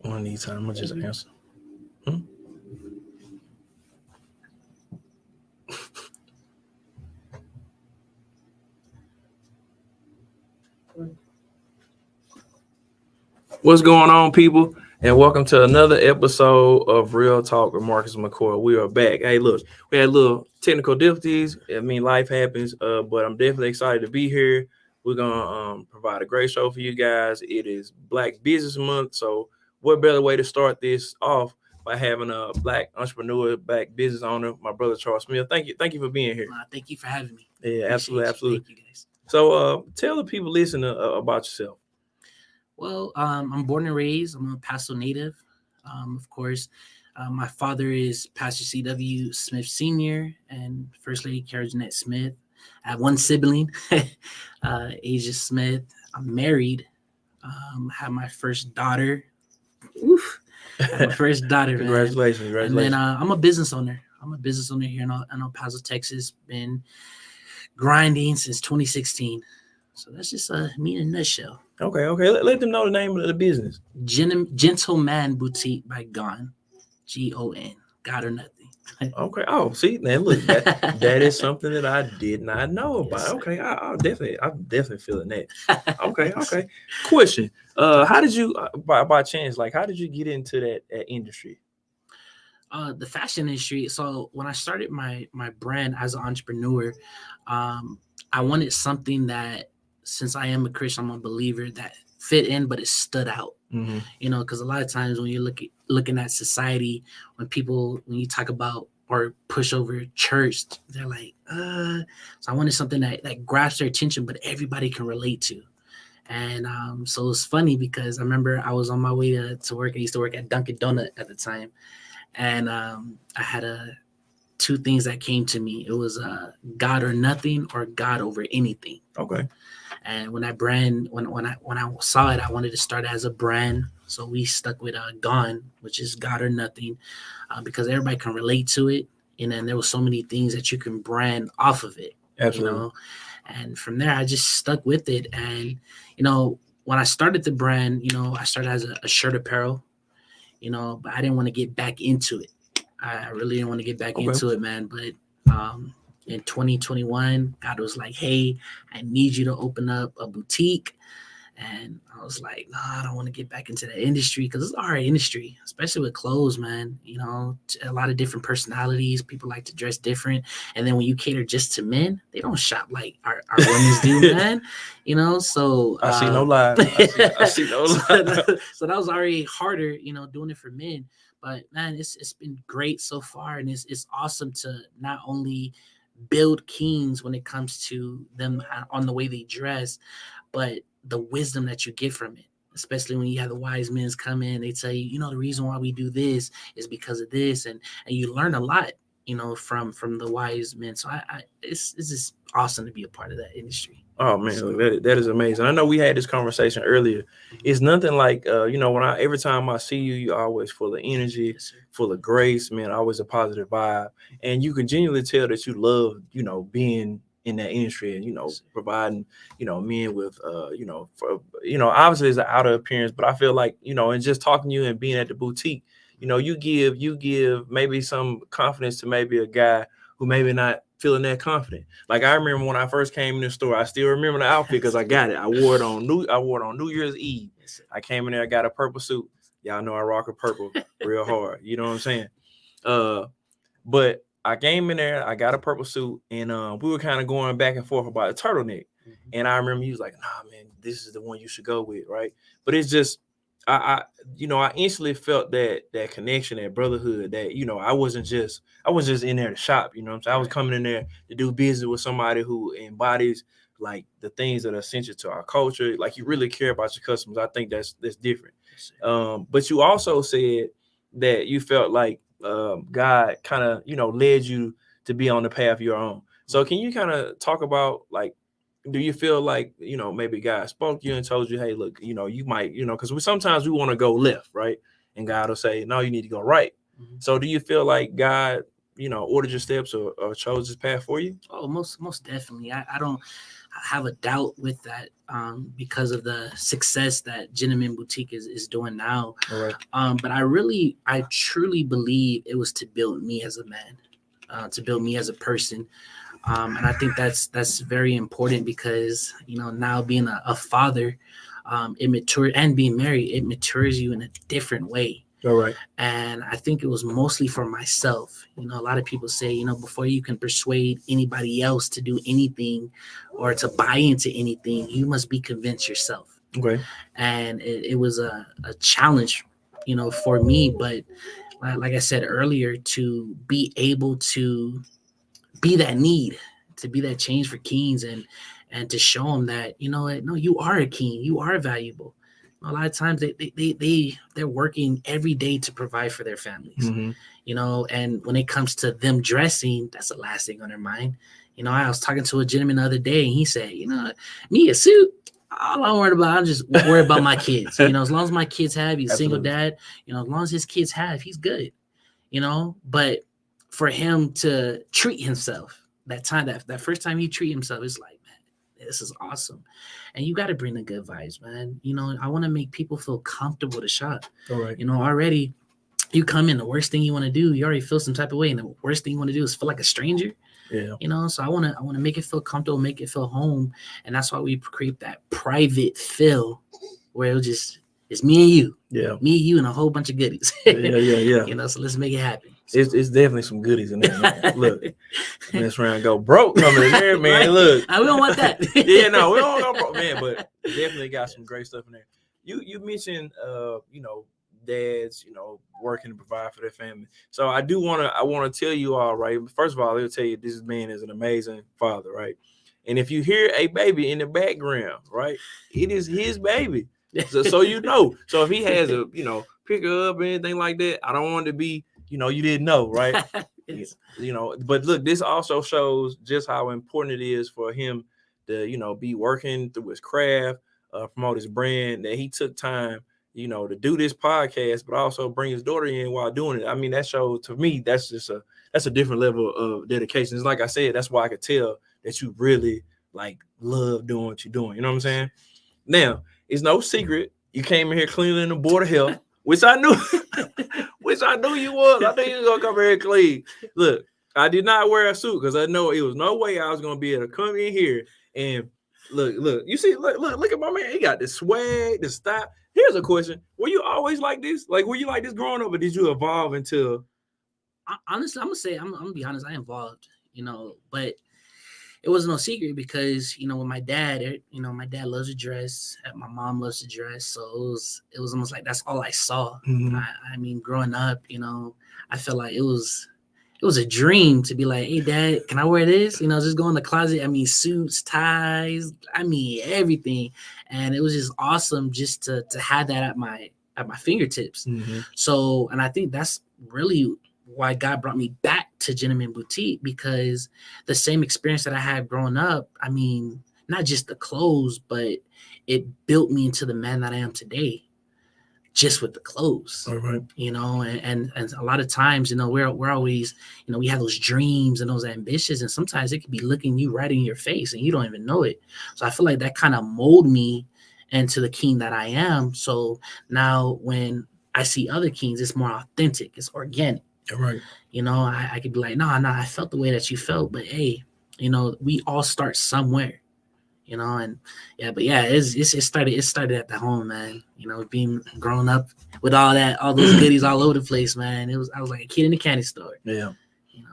One of these times, I'm gonna just answer. What's going on, people? And welcome to another episode of Real Talk with Marcus McCoy. We are back. Hey, look, we had a little technical difficulties. I mean, life happens, but I'm definitely excited to be here. We're gonna provide a great show for you guys. It is Black Business Month, so what better way to start this off by having a Black entrepreneur, Black business owner, my brother Charles Smith. Thank you for being here. Thank you for having me. Yeah, absolutely. Thank you, guys. So, tell the people listening about yourself. Well, I'm born and raised. I'm a Paso native. Of course, my father is Pastor C.W. Smith Sr. and First Lady Carol Jeanette Smith. I have one sibling, Asia Smith. I'm married. Have my first daughter. Oof. My first daughter, Congratulations. And then I'm a business owner. I'm a business owner here in El Paso, Texas. Been grinding since 2016. So that's just me in a nutshell. Okay. Let them know the name of the business. Gentleman Boutique by GON. GON. God or nothing. Okay. Oh, see, man, look, that is something that I did not know about. Yes, okay, I'm definitely feeling that. Okay. Question: how did you, by chance, how did you get into that industry? The fashion industry. So when I started my brand as an entrepreneur, I wanted something that, since I am a Christian, I'm a believer, that fit in, but it stood out. Mm-hmm. You know, because a lot of times when you're looking at society, when you talk about or push over church, they're like, So I wanted something that grabs their attention, but everybody can relate to. And so it's funny because I remember I was on my way to work. I used to work at Dunkin' Donut at the time. And I had two things that came to me. It was God or nothing, or God over anything. Okay. And when that brand, when I saw it, I wanted to start as a brand. So we stuck with GON, which is God or nothing, because everybody can relate to it. And then there were so many things that you can brand off of it. Absolutely. You know? And from there, I just stuck with it. And, when I started the brand, I started as a shirt apparel, but I didn't want to get back into it. I really didn't want to get back into it, man. But in 2021, God was like, hey, I need you to open up a boutique. And I was like, no, I don't want to get back into the industry, because it's a hard industry, especially with clothes, man. A lot of different personalities. People like to dress different. And then when you cater just to men, they don't shop like our women's do, man. So I see no lie. I see no lie. So that was already harder, doing it for men. But man, it's been great so far, and it's awesome to not only build kings when it comes to them on the way they dress, but the wisdom that you get from it, especially when you have the wise men come in. They tell you, the reason why we do this is because of this, and you learn a lot, from the wise men. So it's just awesome to be a part of that industry. Oh man, that is amazing. I know we had this conversation earlier. It's nothing like every time I see you, you're always full of energy, Yes, full of grace, man. Always a positive vibe, and you can genuinely tell that you love being in that industry and providing men with obviously it's an outer appearance, but I feel like and just talking to you and being at the boutique, you give maybe some confidence to maybe a guy who maybe not feeling that confident. Like I remember when I first came in the store, I still remember the outfit because I got it. I wore it on New Year's Eve. I came in there, I got a purple suit. Y'all know I rock a purple real hard. You know what I'm saying? But I came in there, I got a purple suit, and we were kind of going back and forth about the turtleneck. Mm-hmm. And I remember he was like, nah, man, this is the one you should go with, right? But it's just I instantly felt that connection, that brotherhood, that I wasn't just in there to shop, what I'm saying? I was coming in there to do business with somebody who embodies like the things that are essential to our culture. Like you really care about your customers. I think that's different. But you also said that you felt like God kind of led you to be on the path of your own. So can you kind of talk about, like, do you feel like maybe God spoke to you and told you, hey, look, you might, because sometimes we want to go left, right? And God will say, no, you need to go right. Mm-hmm. So do you feel like God ordered your steps or chose this path for you? Oh, most definitely. I don't have a doubt with that, because of the success that Gentleman Boutique is doing now. All right. But I truly believe it was to build me as a man, to build me as a person. And I think that's very important because now being a father, it mature and being married, it matures you in a different way. All right. And I think it was mostly for myself. A lot of people say, before you can persuade anybody else to do anything or to buy into anything, you must be convinced yourself. Okay. And it was a challenge, for me. But like I said earlier, to be able to be that need, to be that change for kings, and to show them that, no, you are a king, you are valuable. A lot of times they're working every day to provide for their families. Mm-hmm. And when it comes to them dressing, that's the last thing on their mind. I was talking to a gentleman the other day, and he said, me a suit, all I'm worried about, I'm just worried about my kids. As long as my kids have, he's a single dad, as long as his kids have, he's good. But for him to treat himself that first time he treat himself, it's like, man, this is awesome. And you got to bring the good vibes, man. I want to make people feel comfortable to shop. All right. Already you come in, the worst thing you want to do, you already feel some type of way, and the worst thing you want to do is feel like a stranger. Yeah. So I want to make it feel comfortable, make it feel home. And that's why we create that private feel where it's me and you. Yeah. Me, you, and a whole bunch of goodies. Yeah. So let's make it happen. So. It's definitely some goodies in there, man. Look, mess around, go broke coming in there, man. Right? Look. We don't want that. Yeah, no, we don't go broke, man. But definitely got some great stuff in there. You mentioned, dads, working to provide for their family. So I want to tell you all, right. First of all, I'll tell you this man is an amazing father, right. And if you hear a baby in the background, right, it is his baby. So so if he has a pick her up or anything like that, I don't want it to be you didn't know, right. But look, this also shows just how important it is for him to be working through his craft, promote his brand, that he took time to do this podcast, but also bring his daughter in while doing it. I mean, that shows, to me, that's a different level of dedication. It's like I said, that's why I could tell that you really love doing what you're doing. You know what I'm saying? Now, it's no secret you came in here cleaning the Board of Health, which I knew, you was. I knew you was gonna come here and clean. Look, I did not wear a suit because I know it was no way I was gonna be able to come in here and look. You see, look at my man. He got the swag, the style. Here's a question: were you always like this? Were you like this growing up, or did you evolve into? Honestly, I'm gonna be honest. I evolved, but it wasn't no secret because with my dad, my dad loves to dress, and my mom loves to dress, so it was almost like that's all I saw. Mm-hmm. I mean, growing up, I felt like it was a dream to be like, hey, Dad, can I wear this? Just go in the closet. I mean, suits, ties, I mean, everything. And it was just awesome just to have that at my fingertips. Mm-hmm. So, and I think that's really why God brought me back to Gentleman Boutique, because the same experience that I had growing up, I mean, not just the clothes, but it built me into the man that I am today. Just with the clothes, all right. And a lot of times, we're always, we have those dreams and those ambitions, and sometimes it could be looking you right in your face and you don't even know it. So I feel like that kind of molded me into the king that I am. So now when I see other kings, it's more authentic, it's organic. All right. I could be like, no, I felt the way that you felt, but hey, we all start somewhere. And it started at the home, man. Being grown up with all those goodies all over the place, man. I was like a kid in a candy store. Yeah.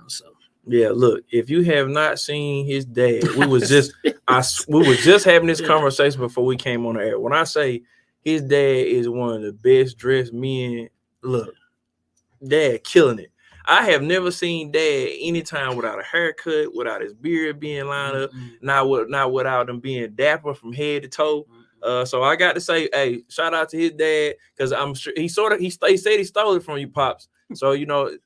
So. Yeah, look, if you have not seen his dad, we was just having this conversation before we came on the air. When I say his dad is one of the best dressed men, look, Dad killing it. I have never seen Dad anytime without a haircut, without his beard being lined up, not without him being dapper from head to toe. So I got to say, hey, shout out to his dad, because I'm sure he said he stole it from you, Pops. So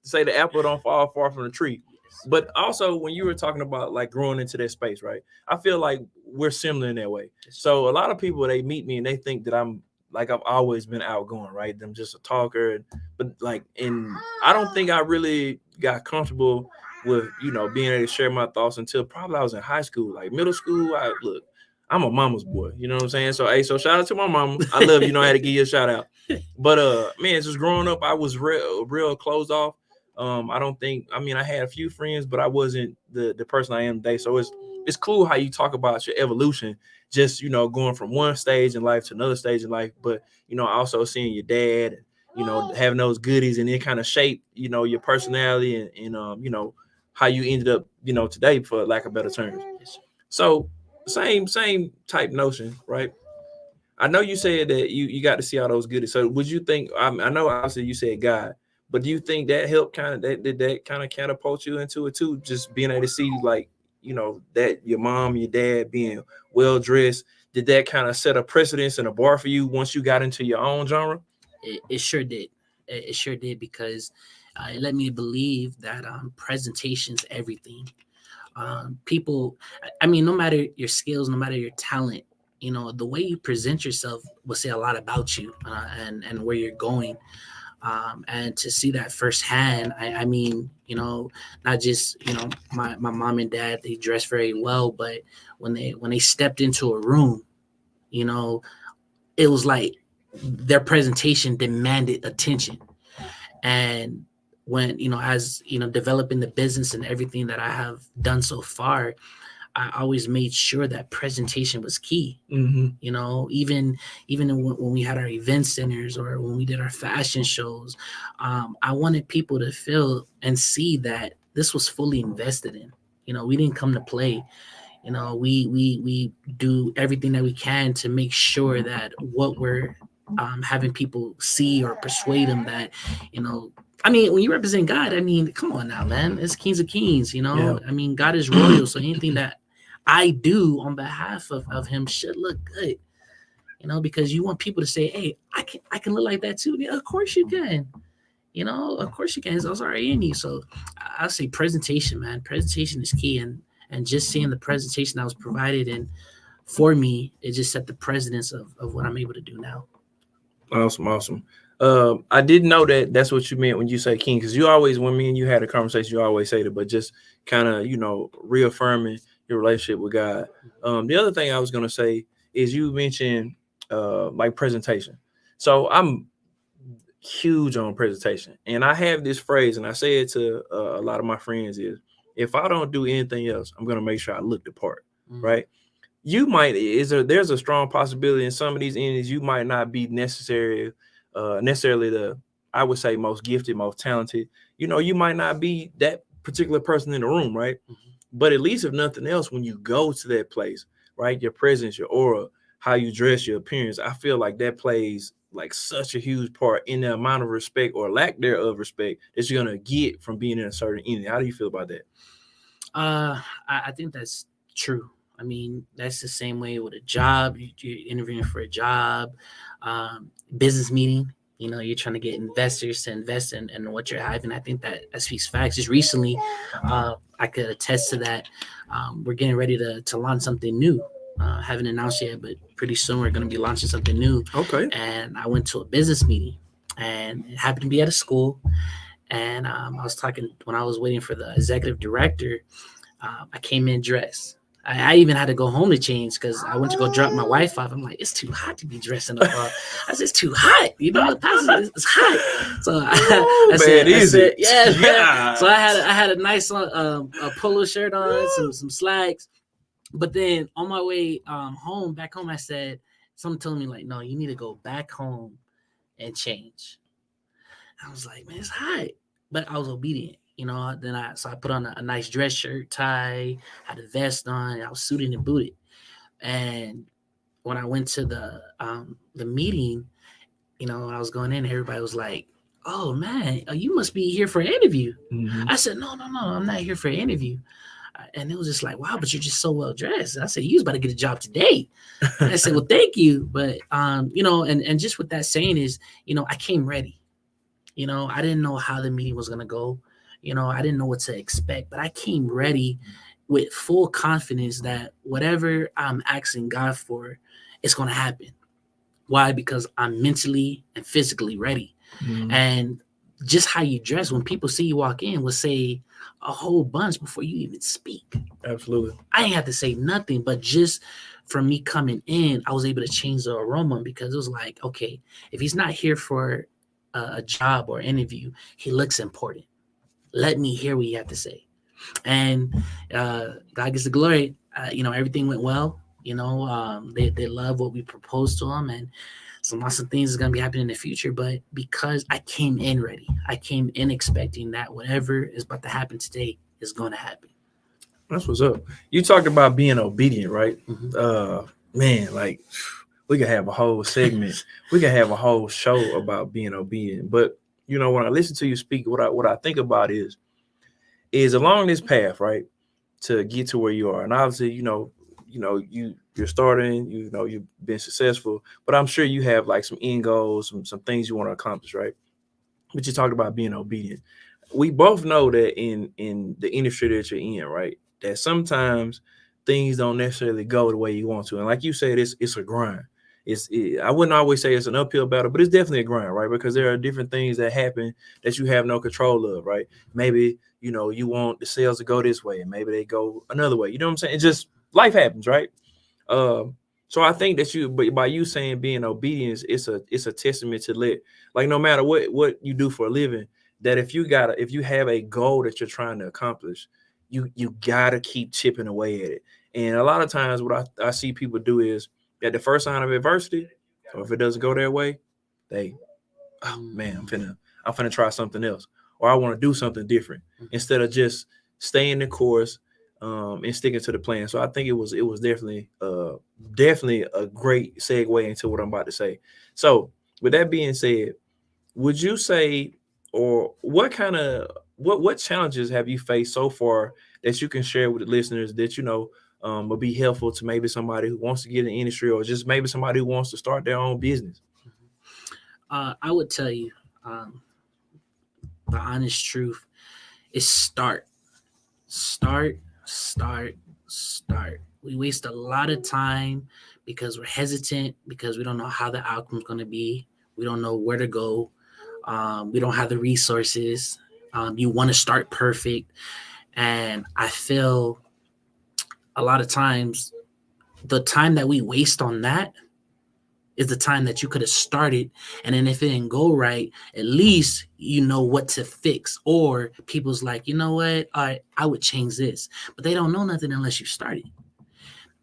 say the apple don't fall far from the tree. But also, when you were talking about growing into that space, right? I feel like we're similar in that way. So a lot of people, they meet me and they think that I've always been outgoing, right? I'm just a talker, but and I don't think I really got comfortable with, being able to share my thoughts until probably I was in high school. Like middle school, I'm a mama's boy, you know what I'm saying? So hey, so shout out to my mama. I love you, know I had to give you a shout out. But man, just growing up, I was real closed off. I don't think, I had a few friends, but I wasn't the person I am today. So it's cool how you talk about your evolution, just going from one stage in life to another stage in life. But also seeing your dad and having those goodies, and it kind of shape your personality and how you ended up today, for lack of better terms. So same type notion, right? I know you said that you got to see all those goodies. So would you think, I know obviously you said God, but do you think that helped did that kind of catapult you into it too? Just being able to see, like, that your mom, your dad being well dressed, did that kind of set a precedence and a bar for you once you got into your own genre? It sure did. It sure did, because it let me believe that presentation's everything. People, no matter your skills, no matter your talent, the way you present yourself will say a lot about you, and where you're going. And to see that firsthand, not just, my mom and dad, they dress very well, but when they stepped into a room, it was like their presentation demanded attention. And when, as developing the business and everything that I have done so far, I always made sure that presentation was key. Mm-hmm. Even when we had our event centers or when we did our fashion shows, I wanted people to feel and see that this was fully invested in. We didn't come to play. We do everything that we can to make sure that what we're having people see or persuade them that, when you represent God, come on now, man, it's Kings of Kings, Yeah. God is royal. So anything that I do on behalf of him should look good, because you want people to say, hey, I can look like that too. Yeah, of course you can. Of course you can. It's already in you. So I'll say presentation, man. Presentation is key. And just seeing the presentation that was provided and for me, it just set the precedence of what I'm able to do now. Awesome. I didn't know that that's what you meant when you say king, because you always, when me and you had a conversation, you always say that, but just kind of, reaffirming your relationship with God. The other thing I was going to say is you mentioned like presentation. So I'm huge on presentation, and I have this phrase, and I say it to a lot of my friends, is if I don't do anything else, I'm going to make sure I look the part, right? There's a strong possibility in some of these entities you might not be necessarily the, I would say, most gifted, most talented. You might not be that particular person in the room, right? Mm-hmm. But at least if nothing else, when you go to that place, right, your presence, your aura, how you dress, your appearance, I feel like that plays like such a huge part in the amount of respect or lack thereof respect that you're gonna get from being in a certain entity. How do you feel about that? I think that's true. That's the same way with a job. You're interviewing for a job, business meeting. You're trying to get investors to invest in what you're having. I think that speaks facts. Just recently, I could attest to that. We're getting ready to launch something new. Haven't announced yet, but pretty soon we're going to be launching something new. Okay. And I went to a business meeting, and it happened to be at a school. And I was talking when I was waiting for the executive director. I came in dressed. I even had to go home to change because I went to go drop my wife off. I'm like, it's too hot to be dressing up. I said, it's too hot. It's hot. So I said, yeah, man. So I had a nice a polo shirt on, some slacks. But then on my way back home, I said, someone told me like, no, you need to go back home and change. I was like, man, it's hot. But I was obedient. Then I put on a nice dress shirt, tie, had a vest on, I was suited and booted. And when I went to the meeting, I was going in, everybody was like, oh man, you must be here for an interview. Mm-hmm. I said, no, I'm not here for an interview. And it was just like, wow, but you're just so well dressed. I said, you was about to get a job today. And I said, well, thank you. But, and just with that saying is, I came ready. I didn't know how the meeting was going to go. I didn't know what to expect, but I came ready with full confidence that whatever I'm asking God for, it's going to happen. Why? Because I'm mentally and physically ready. Mm-hmm. And just how you dress, when people see you walk in, will say a whole bunch before you even speak. Absolutely. I ain't have to say nothing, but just from me coming in, I was able to change the aroma, because it was like, okay, if he's not here for a job or interview, he looks important. Let me hear what you have to say. And God gets the glory. Everything went well. They love what we proposed to them, and some lots of things is gonna be happening in the future. But because I came in ready, I came in expecting that whatever is about to happen today is going to happen. That's what's up. You talked about being obedient, right? Mhm. Man, like we could have a whole segment, we could have a whole show about being obedient. But when I listen to you speak, what I think about is along this path, right, to get to where you are. And obviously, you're starting, you've been successful, but I'm sure you have like some end goals, some things you want to accomplish, right? But you talked about being obedient. We both know that in the industry that you're in, right, that sometimes things don't necessarily go the way you want to. And like you said, it's a grind. I wouldn't always say it's an uphill battle, but it's definitely a grind, right? Because there are different things that happen that you have no control of, right? Maybe you want the sales to go this way, and maybe they go another way. You know what I'm saying? It's just life happens, right? Um, so I think that but by you saying being obedience, it's a testament to like no matter what you do for a living, that if you have a goal that you're trying to accomplish, you gotta keep chipping away at it. And a lot of times what I see people do is at the first sign of adversity, or if it doesn't go their way, they, oh man, I'm finna try something else, or I want to do something different instead of just staying the course, and sticking to the plan. So I think it was definitely a great segue into what I'm about to say. So with that being said, would you say, or what kind of what challenges have you faced so far that you can share with the listeners that will be helpful to maybe somebody who wants to get in the industry, or just maybe somebody who wants to start their own business? I would tell you, um, the honest truth is start, start, start. We waste a lot of time because we're hesitant, because we don't know how the outcome's going to be. We don't know where to go. We don't have the resources. You want to start perfect. And I feel a lot of times the time that we waste on that is the time that you could have started. And then if it didn't go right, at least you know what to fix. Or people's like, you know what? All right, I would change this. But they don't know nothing unless you started.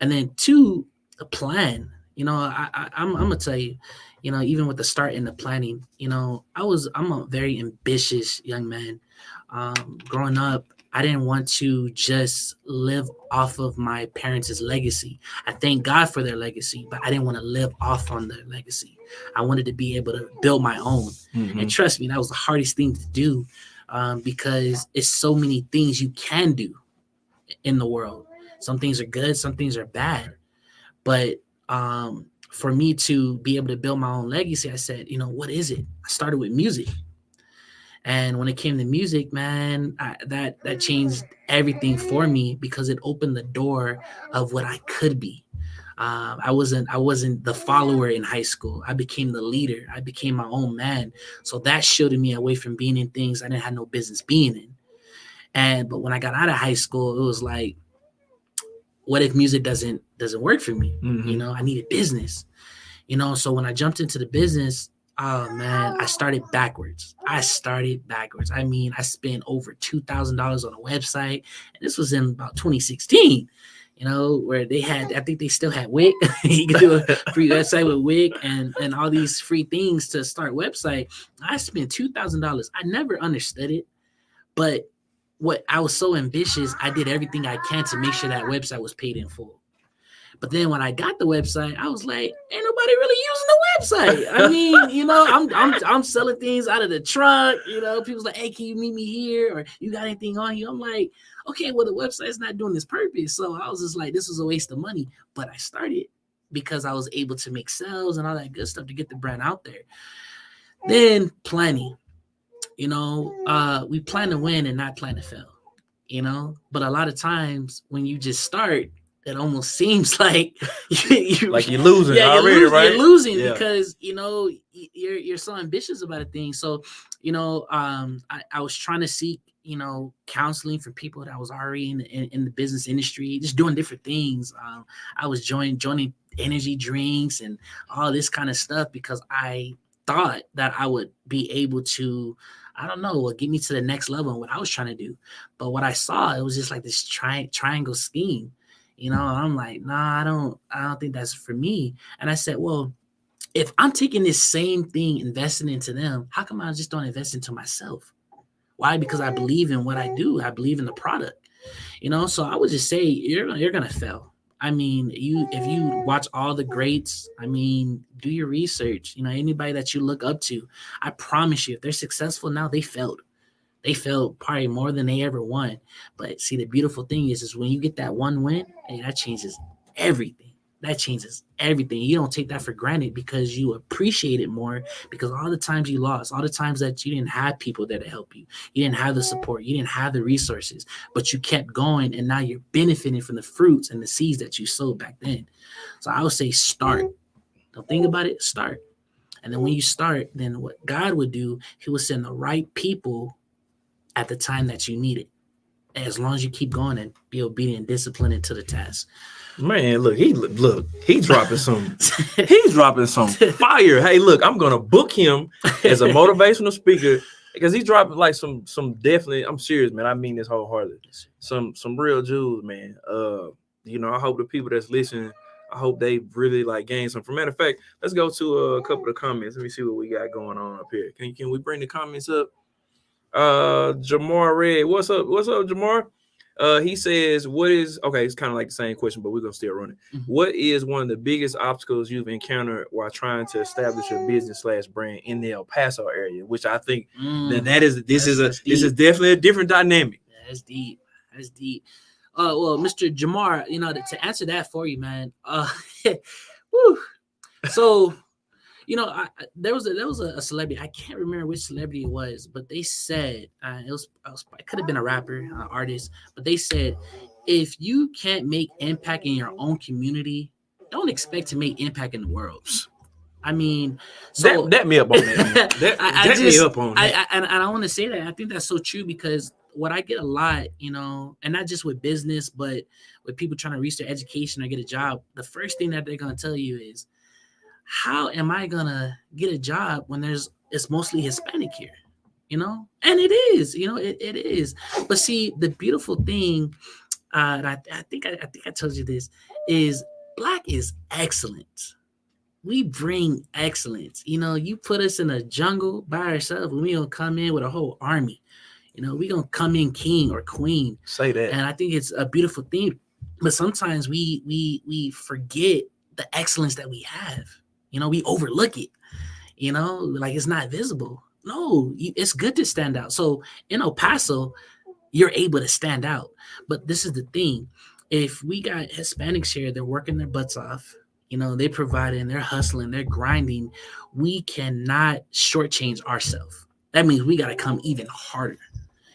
And then two, a plan. I'm gonna tell you, even with the start and the planning, I'm a very ambitious young man. Growing up, I didn't want to just live off of my parents' legacy. I thank God for their legacy, but I didn't want to live off on their legacy. I wanted to be able to build my own. Mm-hmm. And trust me, that was the hardest thing to do, because it's so many things you can do in the world. Some things are good, some things are bad. But for me to be able to build my own legacy, I said, what is it? I started with music. And when it came to music, man, that changed everything for me, because it opened the door of what I could be. I wasn't the follower in high school. I became the leader. I became my own man. So that shielded me away from being in things I didn't have no business being in. But when I got out of high school, it was like, what if music doesn't work for me? Mm-hmm. I needed business. So when I jumped into the business, oh man, I started backwards. I mean, I spent over $2,000 on a website, and this was in about 2016. Where they had, I think they still had Wix. You could do a free website with Wix and all these free things to start website. I spent $2,000. I never understood it, but what I was so ambitious, I did everything I can to make sure that website was paid in full. But then when I got the website, I was like, ain't nobody really using the website. I mean, I'm selling things out of the trunk. People's like, hey, can you meet me here? Or you got anything on you? I'm like, okay, well, the website's not doing its purpose. So I was just like, this was a waste of money. But I started because I was able to make sales and all that good stuff to get the brand out there. Then planning. We plan to win and not plan to fail. But a lot of times when you just start, it almost seems like like you're losing already, right? You're losing Yeah. because you're so ambitious about a thing. So I was trying to seek counseling for people that was already in the business industry, just doing different things. I was joining energy drinks and all this kind of stuff because I thought that I would be able to, I don't know, get me to the next level in what I was trying to do. But what I saw, it was just like this triangle scheme. I'm like, nah, I don't think that's for me. And I said, well, if I'm taking this same thing, investing into them, how come I just don't invest into myself? Why? Because I believe in what I do. I believe in the product. So I would just say you're gonna fail. I mean, if you watch all the greats, I mean, do your research. Anybody that you look up to, I promise you, if they're successful now, they failed. They failed probably more than they ever won. But see, the beautiful thing is when you get that one win, hey, that changes everything. That changes everything. You don't take that for granted because you appreciate it more, because all the times you lost, all the times that you didn't have people there to help you, you didn't have the support, you didn't have the resources, but you kept going, and now you're benefiting from the fruits and the seeds that you sowed back then. So I would say start. Don't think about it, start. And then when you start, then what God would do, he would send the right people at the time that you need it. As long as you keep going and be obedient and disciplined into the task. Man, look, he's dropping some fire. Hey, look, I'm gonna book him as a motivational speaker because he's dropping like some definitely. I'm serious, man. I mean this wholeheartedly. Some real jewels, man. I hope the people that's listening, I hope they really like gain some. For matter of fact, let's go to a couple of comments. Let me see what we got going on up here. Can we bring the comments up? Jamar Red, what's up, Jamar? He says, it's kind of like the same question, but we're gonna still run it. Mm-hmm. What is one of the biggest obstacles you've encountered while trying to establish your business / brand in the El Paso area? Which I think this is definitely a different dynamic. Yeah, that's deep. Well, Mr. Jamar, to answer that for you, man. Whew. So there was a celebrity. I can't remember which celebrity it was, but they said it could have been a rapper, artist, but they said, if you can't make impact in your own community, don't expect to make impact in the world. I mean, so that me up on that. That me up on that. And I want to say that I think that's so true, because what I get a lot, and not just with business, but with people trying to reach their education or get a job, the first thing that they're gonna tell you is, how am I gonna get a job when it's mostly Hispanic here? And it is, it is. But see, the beautiful thing, and I think I told you this, is Black is excellent. We bring excellence. You put us in a jungle by ourselves, and we gonna come in with a whole army. We gonna come in king or queen. Say that. And I think it's a beautiful thing. But sometimes we forget the excellence that we have. We overlook it, like it's not visible. No, it's good to stand out. So in El Paso, you're able to stand out. But this is the thing. If we got Hispanics here, they're working their butts off, they're providing, they're hustling, they're grinding. We cannot shortchange ourselves. That means we got to come even harder.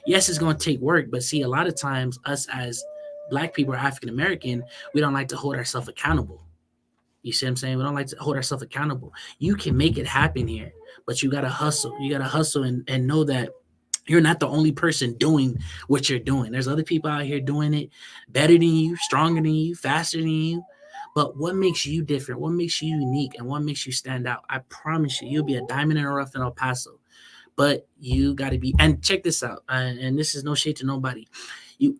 Yes, it's going to take work, but see, a lot of times us as Black people or African-American, we don't like to hold ourselves accountable. You see what I'm saying? We don't like to hold ourselves accountable. You can make it happen here, but you got to hustle. You got to hustle and know that you're not the only person doing what you're doing. There's other people out here doing it better than you, stronger than you, faster than you. But what makes you different? What makes you unique? And what makes you stand out? I promise you, you'll be a diamond in the rough in El Paso. But you got to be, and check this out, and this is no shade to nobody.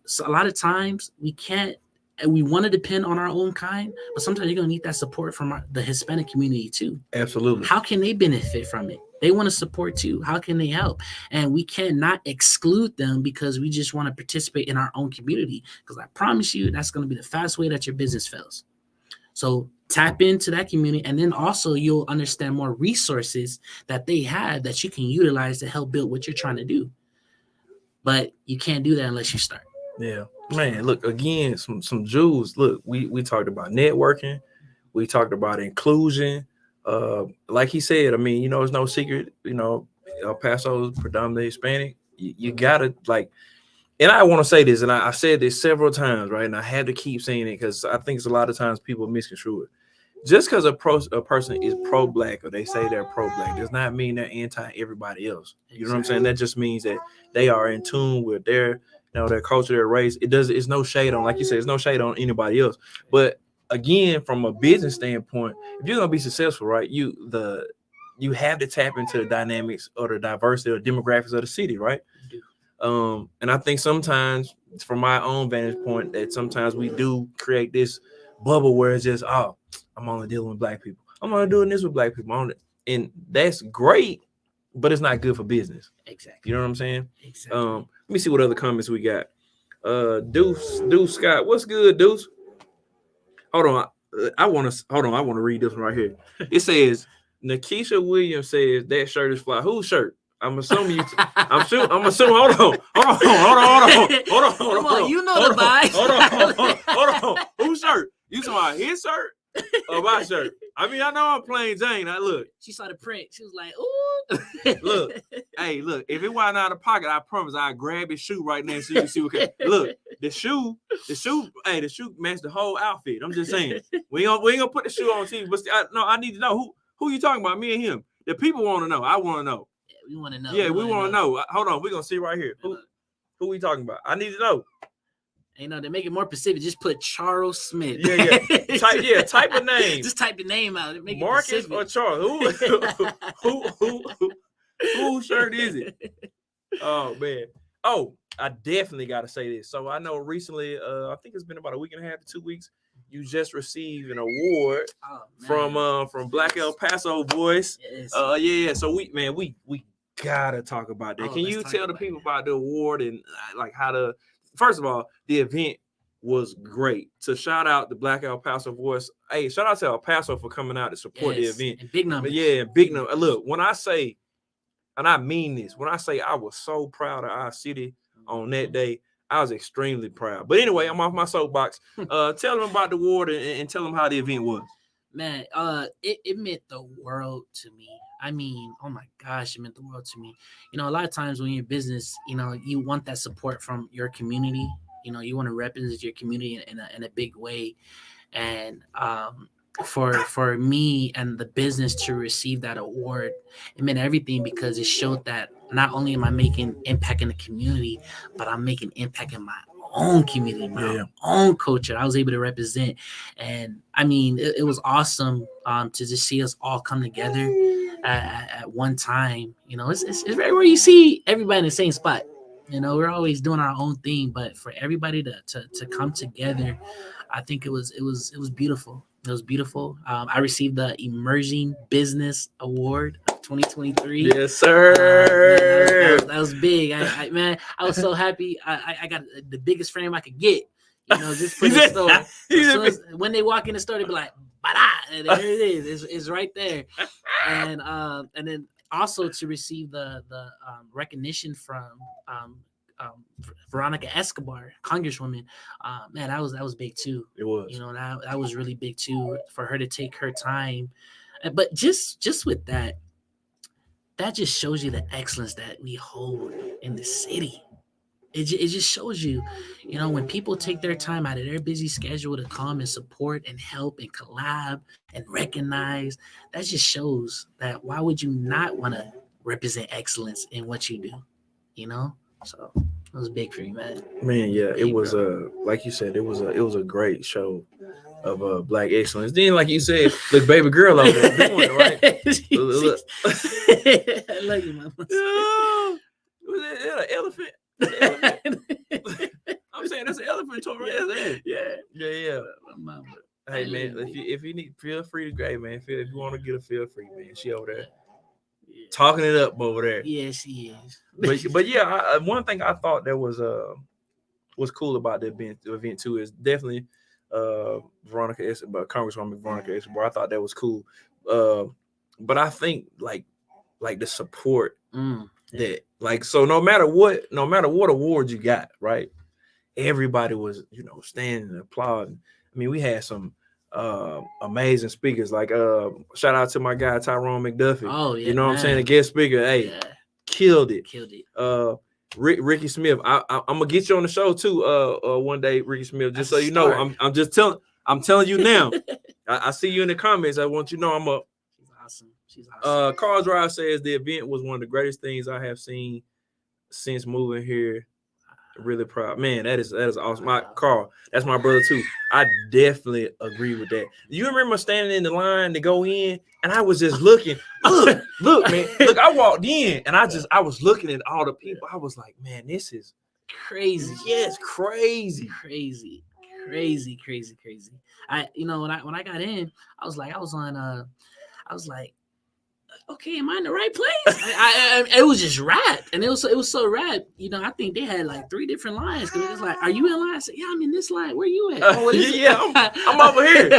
So a lot of times we can't, and we want to depend on our own kind, but sometimes you're going to need that support from the Hispanic community too. Absolutely. How can they benefit from it? They want to support too. How can they help? And we cannot exclude them because we just want to participate in our own community, because I promise you that's going to be the fast way that your business fails. So tap into that community, and then also you'll understand more resources that they have that you can utilize to help build what you're trying to do. But you can't do that unless you start. Yeah. Man, look, again, some jewels. Look, we talked about networking. We talked about inclusion. Like he said, I mean, it's no secret, El Paso is predominantly Hispanic. You gotta, like, and I want to say this, and I've said this several times, right? And I had to keep saying it because I think it's a lot of times people misconstrue it. Just because a person is pro-black or they say they're pro-black does not mean they're anti everybody else. You know what I'm saying? That just means that they are in tune with their, their culture, their race. It's no shade on, like you said, it's no shade on anybody else. But again, from a business standpoint, if you're gonna be successful, right, you have to tap into the dynamics or the diversity or demographics of the city, right? And I think sometimes, from my own vantage point, that sometimes we do create this bubble where it's just, oh, I'm only dealing with black people. I'm only doing this with black people. And that's great, but it's not good for business. Exactly. You know what I'm saying? Exactly. Let me see what other comments we got. Deuce Scott, what's good, Deuce? Hold on. I want to read this one right here. It says, Nakisha Williams says that shirt is fly. Whose shirt? I'm assuming you. I'm assuming. Hold on. Come on, you know the vibes. Hold on. Whose shirt? You talking about his shirt or my shirt? I mean, I know I'm plain Jane. I look. She saw the print. She was like, "Ooh." Look, look. If it wasn't out of pocket, I promise I'd grab his shoe right now so you can see what. Look, the shoe. Hey, the shoe matched the whole outfit. I'm just saying. We ain't gonna put the shoe on TV. But I need to know who you talking about. Me and him. The people want to know. I want to know. We want to know. Yeah, we want to know. Hold on, we're gonna see right here. Who we talking about? I need to know. To make it more specific, just put Charles Smith. Yeah. Type a name. Just type the name out. Make Marcus or Charles? Whose shirt is it? Oh man. Oh, I definitely got to say this. So I know recently, I think it's been about a week and a half to 2 weeks. You just received an award from Black El Paso Voice. Yes. Yeah. So we gotta talk about that. Can you tell the people about the award and like how to? First of all, the event was great. To shout out the Black El Paso Voice. Hey, shout out to El Paso for coming out to support the event. And big numbers. Yeah, big numbers. Look, when I say, and I mean this, when I say I was so proud of our city on that day, I was extremely proud. But anyway, I'm off my soapbox. Tell them about the award and tell them how the event was. Man, it meant the world to me. I mean, oh my gosh, it meant the world to me. A lot of times when you're in business, you want that support from your community. You want to represent your community in a big way. And for me and the business to receive that award, it meant everything because it showed that not only am I making impact in the community, but I'm making impact in my own community, my own culture. I was able to represent, and I mean, it was awesome to just see us all come together at one time. It's very rare you see everybody in the same spot. We're always doing our own thing, but for everybody to come together, I think it was beautiful. It was beautiful. I received the Emerging Business Award of 2023. Yes, sir. That was big. I was so happy. I got the biggest frame I could get. Just for the store. When they walk in the store, they be like, "Bada!" And there it is. It's right there. And then also to receive the recognition from Veronica Escobar, Congresswoman, man, that was big too. It was. That was really big too for her to take her time. But just with that just shows you the excellence that we hold in the city. It just shows you, when people take their time out of their busy schedule to come and support and help and collab and recognize, that just shows that why would you not want to represent excellence in what you do, So it was big for you, man. Man, yeah, it was like you said, it was a great show of Black excellence. Then, like you said, look, baby girl over there doing it, right? Look. I love you, mama. Was that an elephant? I'm saying that's an elephant toy right there. Yeah. Hey man, if you need, feel free to grab, man. If you want to get a feel free, man. She over there talking it up over there. Yeah, she is. But yeah, one thing I thought that was cool about the event too is definitely Veronica Escobar, Congresswoman Veronica Escobar. I thought that was cool. But I think like the support that so no matter what award you got, right? Everybody was, standing and applauding. I mean, we had some amazing speakers. Like shout out to my guy Tyrone McDuffie. Oh yeah, you know what I'm saying? A guest speaker. Hey, killed it. Ricky Smith. I'm gonna get you on the show too. One day, Ricky Smith. Just That's so a you know, start. I'm telling you now. I see you in the comments. I want you to know I'm up. She's awesome. Carl Drive says the event was one of the greatest things I have seen since moving here. Really proud, man. That is awesome. My Carl, that's my brother too. I definitely agree with that. You remember standing in the line to go in, and I was just looking. Look, man. Look, I walked in, and I was looking at all the people. I was like, man, this is crazy. Yes, crazy. I, when I got in, I was like, okay, am I in the right place? It was just rap, and it was so rap. I think they had like 3 different lines. Cause it was like, "Are you in line?" I said, "Yeah, I'm in this line. Where you at?" Oh, I'm over here.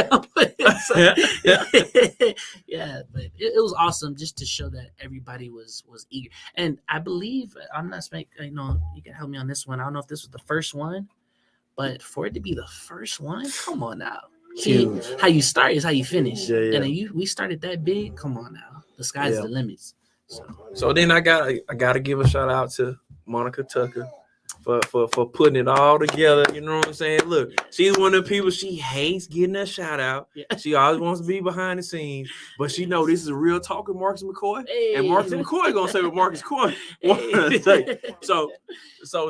Yeah, but it was awesome just to show that everybody was eager. And I believe I'm not making. You can help me on this one. I don't know if this was the first one, but for it to be the first one, come on now. See, how you start is how you finish. Yeah. And then we started that big. Come on now. The sky's the limits. So then I gotta give a shout out to Monica Tucker for putting it all together. You know what I'm saying? Look, she's one of the people, she hates getting a shout out. Yeah. She always wants to be behind the scenes, but she know this is a real talk with Marcus McCoy. Hey. And Marcus McCoy gonna say what Marcus McCoy wanna say. So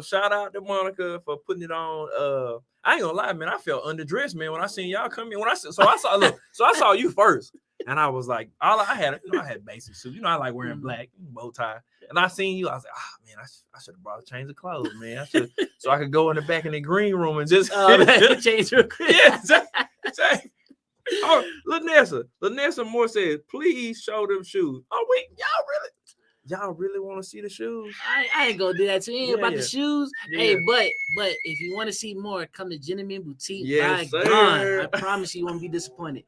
shout out to Monica for putting it on. I ain't gonna lie, man. I felt underdressed, man, when I seen y'all come in. I saw you first. And I was like, I had basic suit. I like wearing black, bow tie. And I seen you. I was like, man, I should have brought a change of clothes, man. So I could go in the back in the green room and just change real quick. Yeah. Oh, Lanessa Moore said, please show them shoes. Oh, wait, y'all really want to see the shoes? I ain't gonna do that to you about the shoes. Yeah. Hey, but if you want to see more, come to Gentleman Boutique by GON. I promise you won't be disappointed.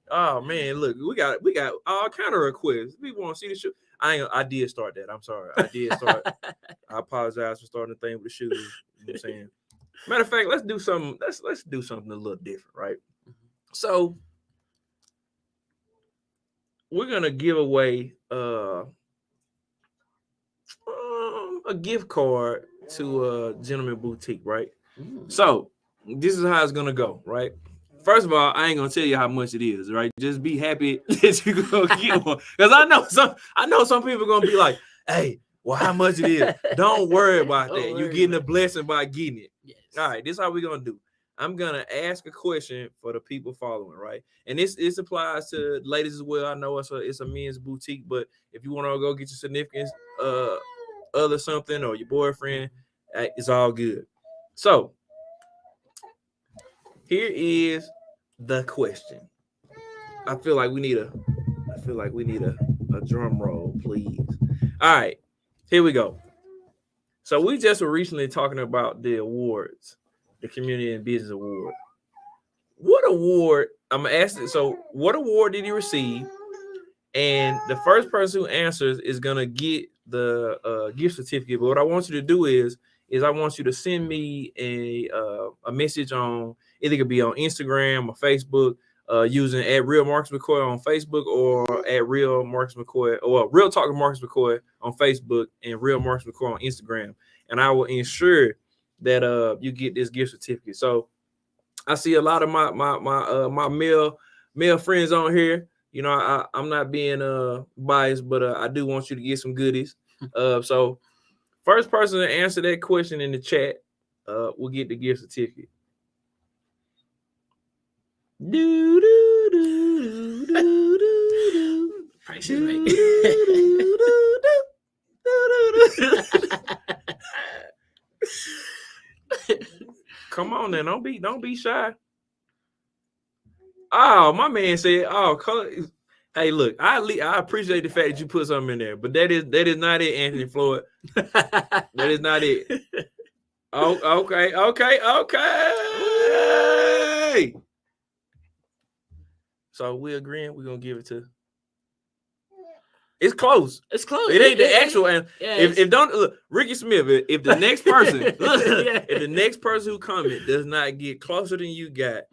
Oh man, look, we got all kind of requests. People want to see the shoes. I did start that. I'm sorry. I did start. I apologize for starting the thing with the shoes. You know what I'm saying? Matter of fact, let's do something. Let's do something a little different, right? So we're gonna give away a gift card to Gentleman Boutique, right? So this is how it's gonna go, right? First of all, I ain't gonna tell you how much it is, right? Just be happy that you gonna get one, because I know some people are gonna be like, "Hey, well, how much it is?" Don't worry about that. You're getting a blessing by getting it. Yes. All right, this is how we're gonna do. I'm gonna ask a question for the people following, right? And this applies to ladies as well. I know it's a men's boutique, but if you want to go get your significant other something or your boyfriend, it's all good. So here is the question. I feel like we need a drum roll, please. All right, here we go. So we just were recently talking about the awards, the Community and Business Award. What award? I'm gonna ask it. So, what award did you receive? And the first person who answers is gonna get the gift certificate. But what I want you to do is I want you to send me a message on, either it could be on Instagram or Facebook, using @Real Marcus McCoy on Facebook, or @Real Marcus McCoy, or Real Talk Marcus McCoy on Facebook, and Real Marcus McCoy on Instagram. And I will ensure that you get this gift certificate. So I see a lot of my male friends on here. I'm not being biased, but I do want you to get some goodies. So first person to answer that question in the chat will get the gift certificate. Price is right. Come on now, don't be shy. Oh, my man said, "Oh, color." Hey, look, I appreciate the fact that you put something in there, but that is not it, Anthony Floyd. That is not it. Oh, okay. So we agreeing we're gonna give it to. It's close. It's close. It ain't the actual answer. Yeah, if don't look, Ricky Smith, if the next person, if the next person who comment does not get closer than you got,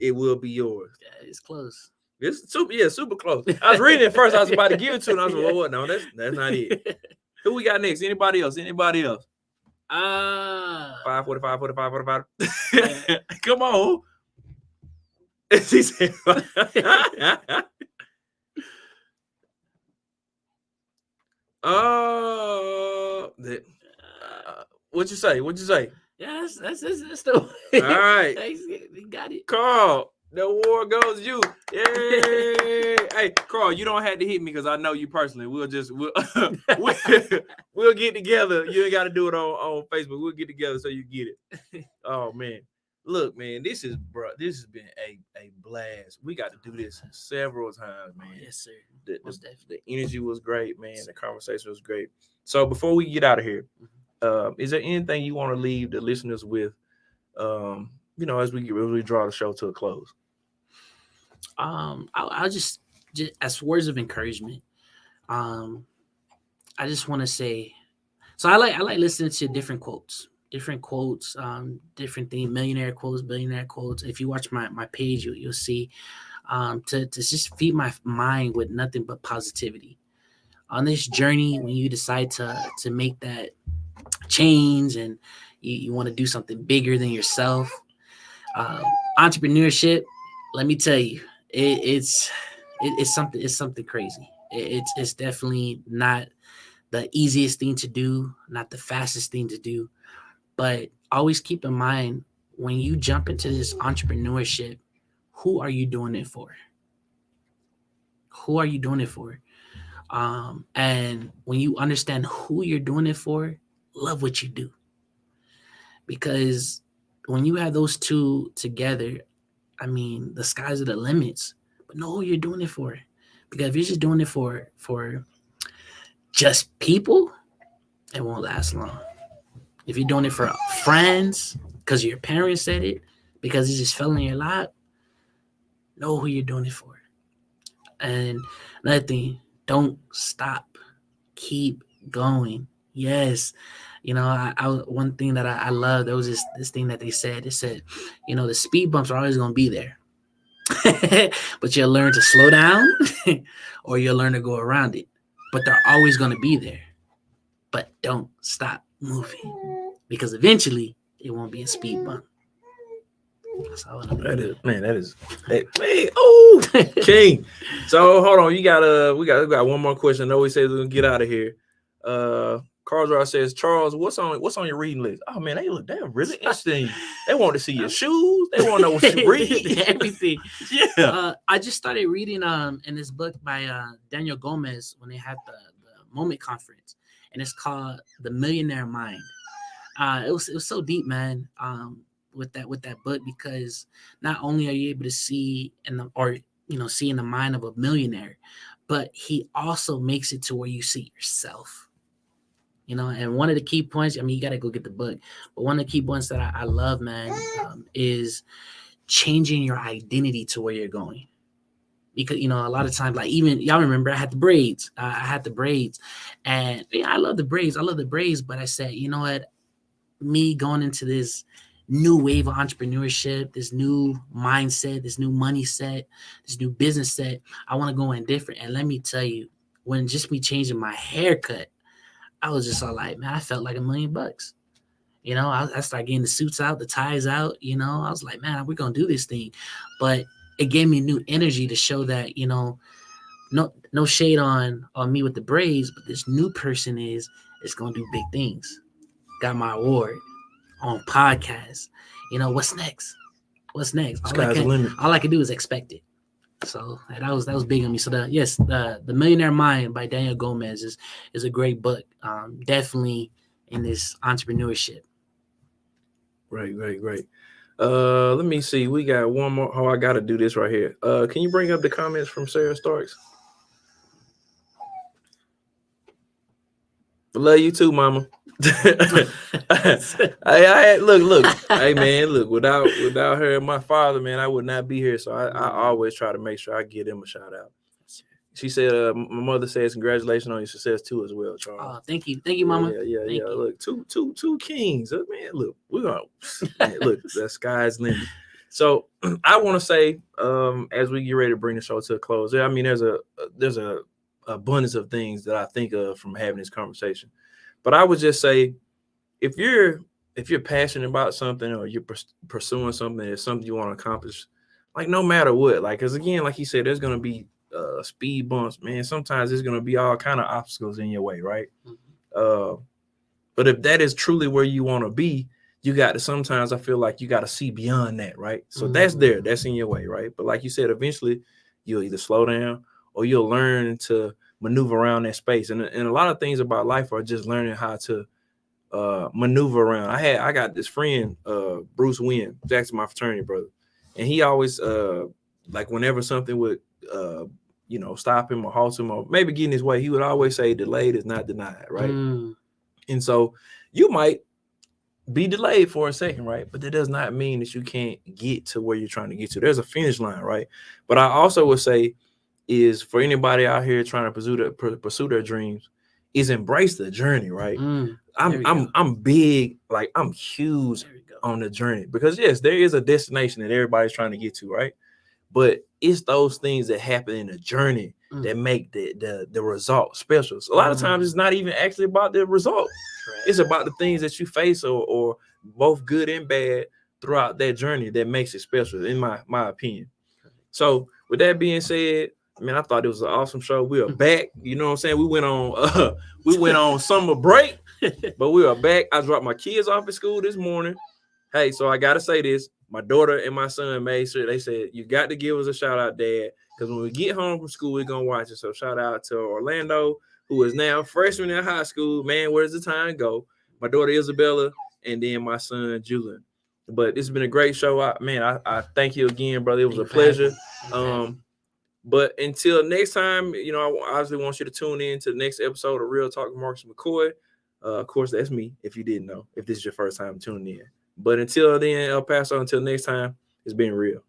it will be yours. Yeah, it's close. It's super close. I was reading it first. I was about to give it to him. I was like, "Oh, no, that's not it." Who we got next? Anybody else? 45. 45. Come on. He said, what'd you say? Yeah, that's the All right. We got it. Carl, the award goes to you. Yay! Hey, Carl, you don't have to hit me because I know you personally. We'll get together. You ain't got to do it on Facebook. We'll get together so you get it. Oh man. Look, man, this has been a blast. We got to do this several times, man. Oh, yes, sir. The energy was great, man. The conversation was great. So before we get out of here, is there anything you want to leave the listeners with? As we really draw the show to a close. I'll just as words of encouragement. I just want to say, so I like listening to different quotes, different things, millionaire quotes, billionaire quotes. If you watch my page, you'll see. To just feed my mind with nothing but positivity. On this journey, when you decide to make that change and you want to do something bigger than yourself, entrepreneurship, let me tell you, it's something crazy. It's definitely not the easiest thing to do, not the fastest thing to do, but always keep in mind when you jump into this entrepreneurship, who are you doing it for? Who are you doing it for? And when you understand who you're doing it for, love what you do. Because when you have those two together, I mean, the skies are the limits. But know who you're doing it for. Because if you're just doing it for just people, it won't last long. If you're doing it for friends, because your parents said it, because it just fell in your lap, know who you're doing it for. And another thing, don't stop. Keep going. Yes. One thing that I love, there was this thing that they said. It said, the speed bumps are always going to be there. But you'll learn to slow down or you'll learn to go around it. But they're always going to be there. But don't stop moving because eventually it won't be a speed bump. That's all that is oh king. So hold on, we got one more question. I know we said we're gonna get out of here. Carl says, Charles, what's on your reading list? Oh man, they're really interesting. They want to see your shoes. They want to know what you read. Everything. Yeah. I just started reading in this book by Daniel Gomez when they had the Moment Conference, and it's called The Millionaire Mind. It was so deep, man. With that book, because not only are you able to see see in the mind of a millionaire, but he also makes it to where you see yourself. And one of the key points, I mean, you got to go get the book, but one of the key points that I love, man, is changing your identity to where you're going. Because, a lot of times, like even y'all remember I had the braids. And I love the braids. But I said, you know what? Me going into this new wave of entrepreneurship, this new mindset, this new money set, this new business set, I want to go in different. And let me tell you, when just me changing my haircut, I was just all like, man, I felt like $1 million. I started getting the suits out, the ties out, I was like, man, we're going to do this thing. But it gave me new energy to show that, no shade on me with the braids, but this new person is going to do big things. Got my award on podcast. What's next? All I can do is expect it. So that was big on me. So the Millionaire Mind by Daniel Gomez is a great book. Definitely in this entrepreneurship. Great. Let me see. We got one more. Oh, I got to do this right here. Can you bring up the comments from Sarah Starks? I love you too, mama. I look. Hey man, look. Without her and my father, man, I would not be here. So I always try to make sure I give them a shout out. She said, my mother says congratulations on your success too as well, Charles. Oh, thank you, mama. Yeah. Look, two kings, man. Look, we're gonna look. The sky's limit. So I want to say, as we get ready to bring the show to a close, I mean, there's a abundance of things that I think of from having this conversation. But I would just say, if you're passionate about something, or you're pursuing something, it's something you want to accomplish, like no matter what, like, because again, like he said, there's gonna be speed bumps, man. Sometimes there's gonna be all kind of obstacles in your way, right? But if that is truly where you want to be, you got to, sometimes I feel like you got to see beyond that, right? So that's there, that's in your way, right? But like you said, eventually you'll either slow down or you'll learn to maneuver around that space. And a lot of things about life are just learning how to maneuver around. I got this friend, Bruce Wynn, Jackson, my fraternity brother, and he always like whenever something would stop him or halt him or maybe get in his way, he would always say, delayed is not denied, right? And so you might be delayed for a second, right? But that does not mean that you can't get to where you're trying to get to. There's a finish line, right? But I also would say is for anybody out here trying to pursue their dreams, is embrace the journey, right? I'm big, like I'm huge on the journey, because yes, there is a destination that everybody's trying to get to, right? But it's those things that happen in the journey that make the result special. So a lot of times it's not even actually about the result. It's about the things that you face or both good and bad throughout that journey that makes it special, in my opinion. So with that being said, man, I thought it was an awesome show. We are back. You know what I'm saying? We went on summer break, but we are back. I dropped my kids off at school this morning. Hey, so I gotta say this. My daughter and my son made sure, they said, you got to give us a shout out, Dad, because when we get home from school, we're gonna watch it. So shout out to Orlando, who is now freshman in high school. Man, where does the time go? My daughter Isabella, and then my son Julian. But it's been a great show. I thank you again, brother. It was a pleasure. But until next time, I obviously want you to tune in to the next episode of Real Talk with Marcus McCoy. Of course, that's me, if you didn't know, if this is your first time tuning in. But until then, El Paso, until next time, it's been real.